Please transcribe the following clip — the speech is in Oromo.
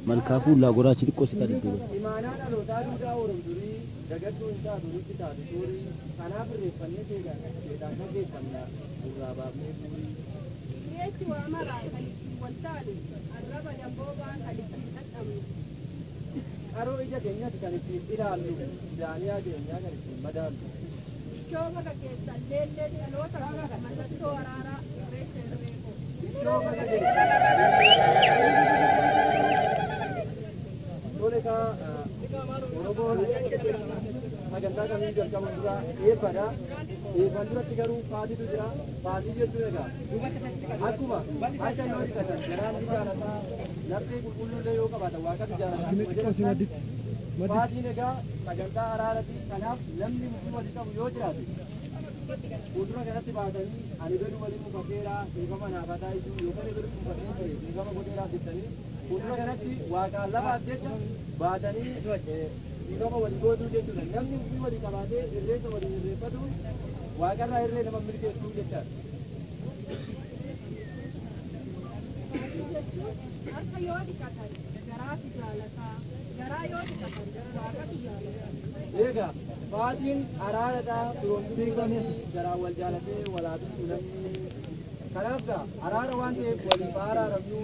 Malkafu la gora chiti kosi kadi dulu. Imana alo tadi udah orang duri, jaga tu inta duri kita duri, karena berresannya juga, kita lagi panda beberapa minggu. Dia cuma marah kali kontali, araba yang bawa kali kita kami. Karo ija kenya kali kita alu, jania kenya kali badan. Coba kakek lele kalau terang mana tu arara rese. Coba kakek. Boleh kah? Orang agenda kami kerja mula. Pada bandura tiga padi tu jera, padi dia tu lega. Aku mah, ada yang orang kata, jalan di jalan ta, nanti kulu le yoga bata, waka di jalan. Padi lega, agenda arah di kanap, lemni musuh di kamu yo jera. fuuldura kanatti baatanii ani beelu waliin mukateeraa eegama naafataa isu yookaan beelu mukateeraa eegama godheeraa jettanii fuuldura kanatti waaqaan lafaaf jecha baatanii eegama walii gootuu jechuudha. Namni ofii walii qabaatee irreessa walii irreeffatu waaqarraa irree nama mirkeessuu jechaadha. Harka yoo dhiqatan garaatu jaalataa garaa yoo dhiqatan waaqatu jaalataa. Egaa faatiin araaradhaa firoomtuu qabni garaa wal jaalatee walaatuu namni kanaaf araara waan ta'eef waliif araaramnu.